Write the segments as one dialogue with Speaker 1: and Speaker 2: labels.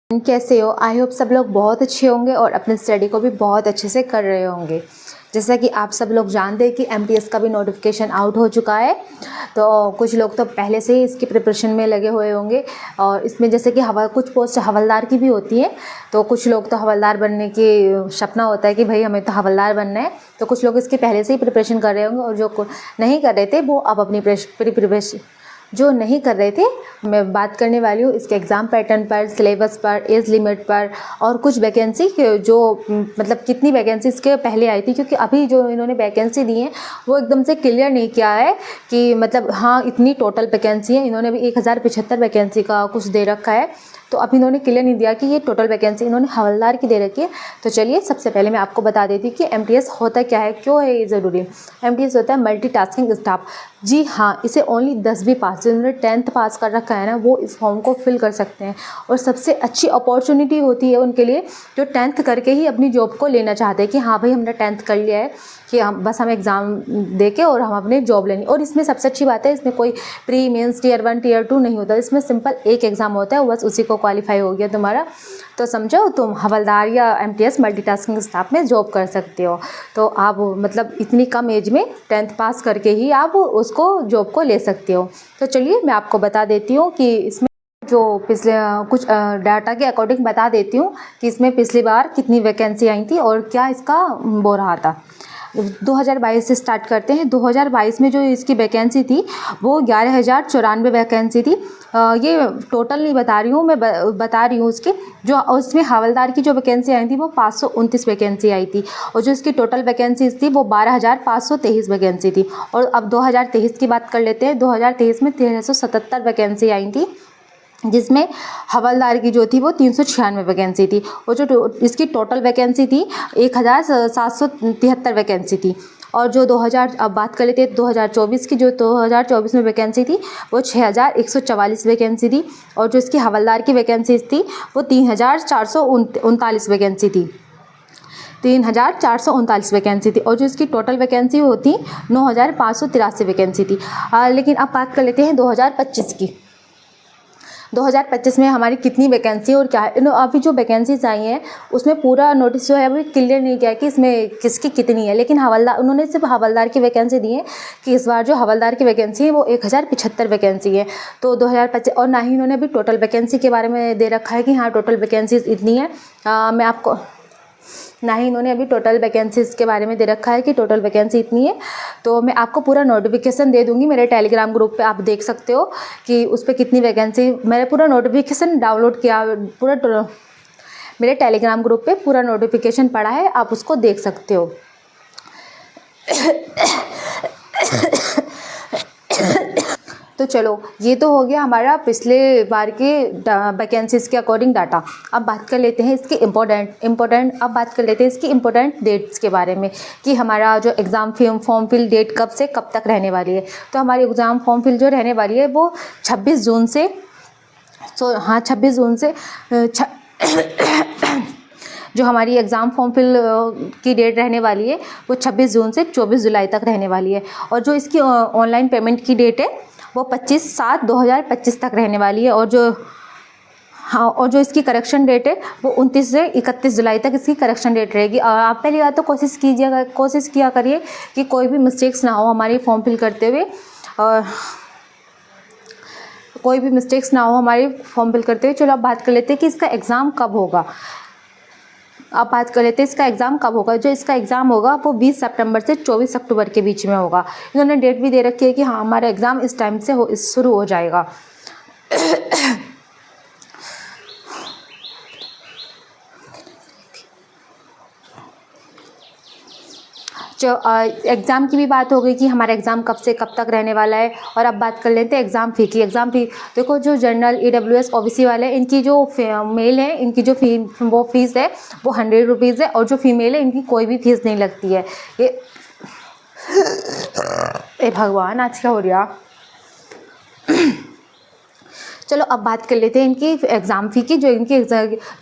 Speaker 1: कैसे हो? I hope सब लोग बहुत अच्छे होंगे और अपने स्टडी को भी बहुत अच्छे से कर रहे होंगे। जैसा कि आप सब लोग जानते हैं कि एमटीएस का भी नोटिफिकेशन आउट हो चुका है, तो कुछ लोग तो पहले से ही इसकी प्रिपरेशन में लगे हुए होंगे। और इसमें जैसे कि कुछ पोस्ट हवलदार की भी होती हैं, तो कुछ लोग तो हवलदार बनने की सपना होता है कि भाई हमें तो हवलदार बनना है, तो कुछ लोग इसकी पहले से ही प्रिपरेशन कर रहे होंगे। और जो नहीं कर रहे थे वो अब अपनी प्रिपरेशन जो नहीं कर रहे थे, मैं बात करने वाली हूँ इसके एग्ज़ाम पैटर्न पर, सिलेबस पर, एज लिमिट पर और कुछ वैकेंसी जो मतलब कितनी वैकेंसी इसके पहले आई थी, क्योंकि अभी जो इन्होंने वैकेंसी दी है वो एकदम से क्लियर नहीं किया है कि मतलब हाँ इतनी टोटल वैकेंसी है। इन्होंने अभी 1075 वैकेंसी का कुछ दे रखा है, तो अभी इन्होंने क्लियर नहीं दिया कि ये टोटल वैकेंसी इन्होंने हवलदार की दे रखी है। तो चलिए सबसे पहले मैं आपको बता देती हूँ कि एमटीएस होता क्या है, क्यों है ये ज़रूरी। एमटीएस होता है मल्टीटास्किंग स्टाफ। जी हाँ, इसे ओनली 10वीं पास, जिन्होंने 10th पास कर रखा है ना, वो इस फॉर्म को फिल कर सकते हैं। और सबसे अच्छी अपॉर्चुनिटी होती है उनके लिए जो 10th करके ही अपनी जॉब को लेना चाहते हैं कि हाँ भाई हमने 10th कर लिया है, कि हम बस हम एग्ज़ाम दे के और हम अपने जॉब लेनी। और इसमें सबसे अच्छी बात है, इसमें कोई प्री मेंस टियर 1 टियर 2 नहीं होता। इसमें सिंपल एक एग्ज़ाम होता है, बस उसी को क्वालिफाई हो गया तुम्हारा, तो समझो तुम हवलदार या एमटीएस मल्टीटास्किंग स्टाफ में जॉब कर सकते हो। तो आप मतलब इतनी कम एज में 10th पास करके ही आप उसको जॉब को ले सकते हो। तो चलिए मैं आपको बता देती हूँ कि इसमें जो पिछले कुछ डाटा के अकॉर्डिंग बता देती हूँ कि इसमें पिछली बार कितनी वैकेंसी आई थी और क्या इसका वो रहा था। 2022 से स्टार्ट करते हैं। 2022 में जो इसकी वैकेंसी थी वो 11,094 वैकेंसी थी। ये टोटल नहीं बता रही हूँ मैं, बता रही हूँ उसकी जो उसमें हवलदार की जो वैकेंसी आई थी वो 529 वैकेंसी आई थी। और जो इसकी टोटल वैकेंसीज थी वो 12,523 वैकेंसी थी। और अब 2023 की बात कर लेते हैं। 2023 में 1377 वैकेंसी आई थी, जिसमें हवलदार की जो थी वो 396 वैकेंसी थी। और जो इसकी टोटल वैकेंसी थी 1,773 वैकेंसी थी। और जो 2000 अब बात कर लेते हैं 2024 की, जो 2024 में वैकेंसी थी वो 6,144 वैकेंसी थी। और जो इसकी हवलदार की वैकेंसीज थी वो 3,439 वैकेंसी थी। 3,439 वैकेंसी थी। और जो इसकी टोटल वैकेंसी होती 9,583 वैकेंसी थी। लेकिन अब बात कर लेते हैं 2025 की। 2025 में हमारी कितनी वैकेंसी और क्या है। अभी जो वैकेंसीज आई हैं उसमें पूरा नोटिस जो है अभी क्लियर नहीं किया कि इसमें किसकी कितनी है, लेकिन हवलदार उन्होंने सिर्फ हवलदार की वैकेंसी दी है कि इस बार जो हवलदार की वैकेंसी है वो 1,075 वैकेंसी है। तो 2025 और ना ही इन्होंने अभी टोटल वैकेंसी के बारे में दे रखा है कि हाँ टोटल वैकेंसीज इतनी है। मैं आपको ना ही इन्होंने अभी टोटल वैकेंसीज के बारे में दे रखा है कि टोटल वैकेंसी इतनी है। तो मैं आपको पूरा नोटिफिकेशन दे दूंगी, मेरे टेलीग्राम ग्रुप पे आप देख सकते हो कि उस पर कितनी वैकेंसी। मैंने पूरा नोटिफिकेशन डाउनलोड किया, पूरा मेरे टेलीग्राम ग्रुप पे पूरा नोटिफिकेशन पड़ा है, आप उसको देख सकते हो। तो चलो ये तो हो गया हमारा पिछले बार के वैकेंसीज़ के अकॉर्डिंग डाटा। अब बात कर लेते हैं इसकी अब बात कर लेते हैं इसकी इम्पोर्टेंट डेट्स के बारे में कि हमारा जो एग्ज़ाम फॉर्म फिल डेट कब से कब तक रहने वाली है। तो हमारी एग्ज़ाम फॉर्म फिल जो रहने वाली है वो 26 जून से 26 जून से जो हमारी एग्ज़ाम फॉर्म फिल की डेट रहने वाली है वो 26 जून से 24 जुलाई तक रहने वाली है। और जो इसकी ऑनलाइन पेमेंट की डेट है वो 25/7/2025 तक रहने वाली है। और जो इसकी करेक्शन डेट है वो 29 से 31 जुलाई तक इसकी करेक्शन डेट रहेगी। आप पहली बात तो कोशिश किया करिए कि कोई भी मिस्टेक्स ना हो हमारी फॉर्म फिल करते हुए, चलो अब बात कर लेते हैं कि इसका एग्ज़ाम कब होगा। जो इसका एग्ज़ाम होगा वो 20 सितंबर से 24 अक्टूबर के बीच में होगा। इन्होंने डेट भी दे रखी है कि हाँ हमारा एग्ज़ाम इस टाइम से शुरू हो जाएगा। जो एग्ज़ाम की भी बात हो गई कि हमारा एग्ज़ाम कब से कब तक रहने वाला है। और अब बात कर लेते हैं एग्ज़ाम फ़ी की। एग्ज़ाम फ़ी देखो, जो जनरल EWS OBC वाले इनकी जो मेल है इनकी जो फ़ीस है वो 100 रुपीज़ है। और जो फीमेल है इनकी कोई भी फ़ीस नहीं लगती है। ए भगवान, आज क्या हो रहा। चलो अब बात कर लेते हैं इनकी एग्ज़ाम फ़ी की।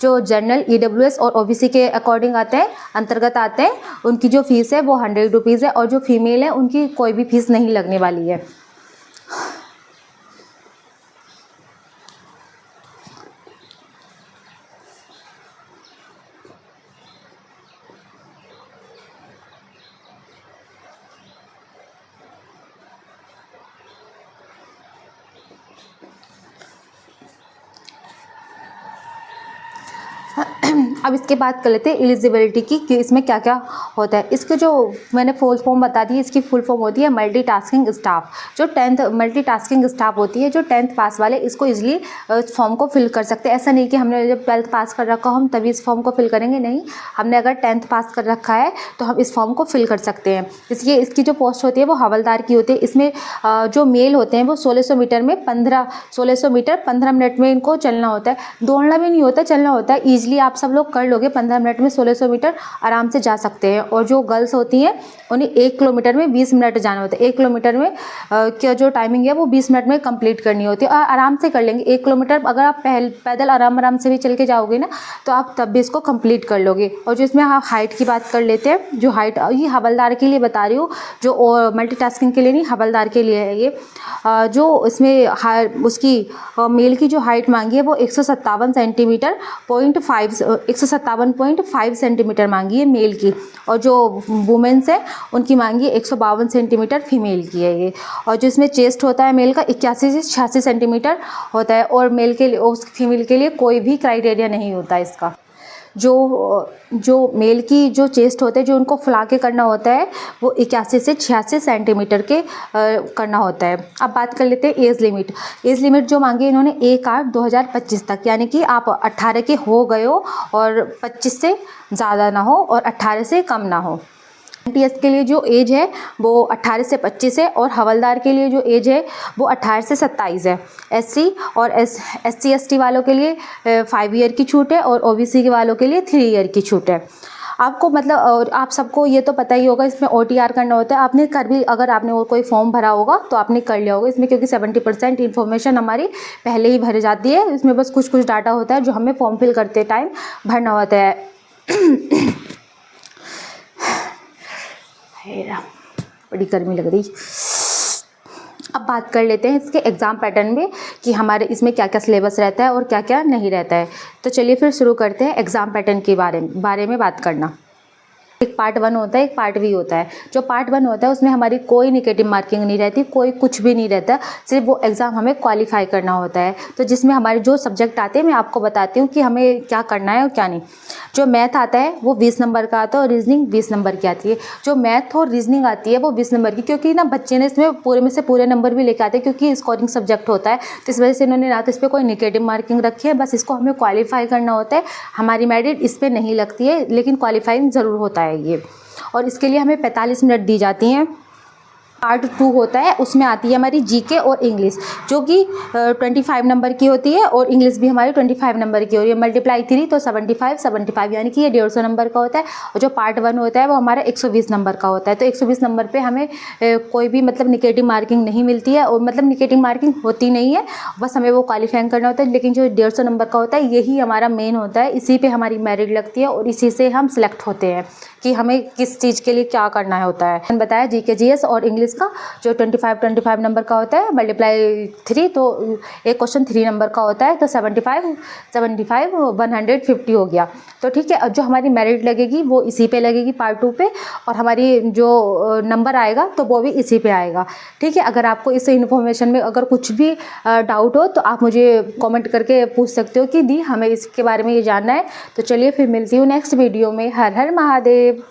Speaker 1: जो जनरल EWS और OBC के अकॉर्डिंग अंतर्गत आते हैं उनकी जो फ़ीस है वो 100 रुपीज़ है। और जो फीमेल है उनकी कोई भी फ़ीस नहीं लगने वाली है। अब इसके बात कर लेते हैं एलिजिबिलिटी की कि इसमें क्या क्या होता है। इसके जो मैंने फुल फॉर्म बता दी, इसकी फुल फॉर्म होती है मल्टीटास्किंग स्टाफ। जो 10th मल्टीटास्किंग स्टाफ होती है, जो 10th पास वाले इसको इजीली इस फॉर्म को फिल कर सकते हैं। ऐसा नहीं कि हमने जब 12th पास कर रखा हो हम तभी इस फॉर्म को फिल करेंगे, नहीं, हमने अगर 10th पास कर रखा है तो हम इस फॉर्म को फिल कर सकते हैं। इसलिए इसकी जो पोस्ट होती है वो हवलदार की होती है। इसमें जो मेल होते हैं वो 1600 मीटर में 1600 मीटर 15 मिनट में इनको चलना होता है। दौड़ना भी नहीं होता, चलना होता है। ईजिली आप सब लोग कर लोगे, 15 मिनट में 1600 मीटर आराम से जा सकते हैं। और जो गर्ल्स होती हैं उन्हें 1 किलोमीटर में 20 मिनट जाना होता है। 1 किलोमीटर में क्या जो टाइमिंग है वो 20 मिनट में कंप्लीट करनी होती है। और आराम से कर लेंगे 1 किलोमीटर। अगर आप पैदल आराम से भी चल के जाओगे ना तो आप तब भी इसको कंप्लीट कर लोगे। और जो इसमें आप हाइट की बात कर लेते हैं, जो हाइट ये हवलदार के लिए बता रही हूँ, जो मल्टीटास्किंग के लिए नहीं, हवलदार के लिए है ये। जो इसमें उसकी मेल की जो हाइट मांगी है वो 157 सेंटीमीटर 157.5 सेंटीमीटर मांगी है मेल की। और जो वुमेन्स है उनकी मांगी है 152 सेंटीमीटर फीमेल की है ये। और जो इसमें चेस्ट होता है मेल का 81 से 86 सेंटीमीटर होता है। और मेल के लिए और फीमेल के लिए कोई भी क्राइटेरिया नहीं होता इसका। जो मेल की जो चेस्ट होते हैं, जो उनको फुला के करना होता है वो 81 से 86 सेंटीमीटर के करना होता है। अब बात कर लेते हैं एज लिमिट। एज लिमिट जो मांगी इन्होंने 1/8/2025 तक, यानी कि आप 18 के हो गए हो और 25 से ज़्यादा ना हो और 18 से कम ना हो। MTS के लिए जो एज है वो 18 से 25 है। और हवलदार के लिए जो एज है वो 18 से 27 है। SC और SC ST वालों के लिए 5 ईयर की छूट है और OBC के वालों के लिए 3 ईयर की छूट है। आपको मतलब और आप सबको ये तो पता ही होगा इसमें OTR करना होता है। आपने कर भी, अगर आपने और कोई फॉर्म भरा होगा तो आपने कर लिया होगा इसमें, क्योंकि 70% इन्फॉर्मेशन हमारी पहले ही भर जाती है। इसमें बस कुछ डाटा होता है जो हमें फॉर्म फिल करते टाइम भरना होता है। बड़ी गर्मी लग रही। अब बात कर लेते हैं इसके एग्ज़ाम पैटर्न में कि हमारे इसमें क्या क्या सिलेबस रहता है और क्या क्या नहीं रहता है। तो चलिए फिर शुरू करते हैं एग्ज़ाम पैटर्न के बारे में बात करना। एक पार्ट 1 होता है, एक पार्ट 2 होता है। जो पार्ट 1 होता है उसमें हमारी कोई नेगेटिव मार्किंग नहीं रहती, कोई कुछ भी नहीं रहता, सिर्फ वो एग्ज़ाम हमें क्वालिफाई करना होता है। तो जिसमें हमारे जो सब्जेक्ट आते हैं मैं आपको बताती हूँ कि हमें क्या करना है और क्या नहीं। जो मैथ आता है वो 20 नंबर का आता है और रीजनिंग 20 नंबर की आती है। जो मैथ और रीजनिंग आती है वो 20 नंबर की, क्योंकि ना बच्चे ने इसमें पूरे में से पूरे नंबर भी लेके आते हैं, क्योंकि स्कोरिंग सब्जेक्ट होता है। तो इस वजह से इन्होंने ना तो इस पर कोई नेगेटिव मार्किंग रखी है, बस इसको हमें क्वालिफाई करना होता है। हमारी मेरिट इस पर नहीं लगती है, लेकिन क्वालिफाइंग ज़रूर होता है ये। और इसके लिए हमें 45 मिनट दी जाती हैं। पार्ट 2 होता है, उसमें आती है हमारी GK और इंग्लिश, जो कि 25 नंबर की होती है और इंग्लिश भी हमारी 25 नंबर की हो रही है। मल्टीप्लाई 3 तो 75 यानी कि ये 150 नंबर का होता है। और जो पार्ट 1 होता है वो हमारा 120 नंबर का होता है। तो 120 नंबर पे हमें कोई भी मतलब निगेटिव मार्किंग नहीं मिलती है, और मतलब निगेटिव मार्किंग होती नहीं है, बस हमें वो क्वालिफाइंग करना होता है। लेकिन जो 150 नंबर का होता है यही हमारा मेन होता है, इसी पर हमारी मेरिट लगती है और इसी से हम सिलेक्ट होते हैं कि हमें किस चीज़ के लिए क्या करना है होता है। मैंने बताया GK GS और इंग्लिश का जो 25 नंबर का होता है, मल्टीप्लाई 3 तो एक क्वेश्चन 3 नंबर का होता है, तो 75 150 हो गया। तो ठीक है, अब जो हमारी मेरिट लगेगी वो इसी पे लगेगी पार्ट 2 पे, और हमारी जो नंबर आएगा तो वो भी इसी पे आएगा। ठीक है, अगर आपको इस इन्फॉर्मेशन में अगर कुछ भी डाउट हो तो आप मुझे कमेंट करके पूछ सकते हो कि दी हमें इसके बारे में ये जानना है। तो चलिए फिर मिलती हूँ नेक्स्ट वीडियो में। हर हर महादेव।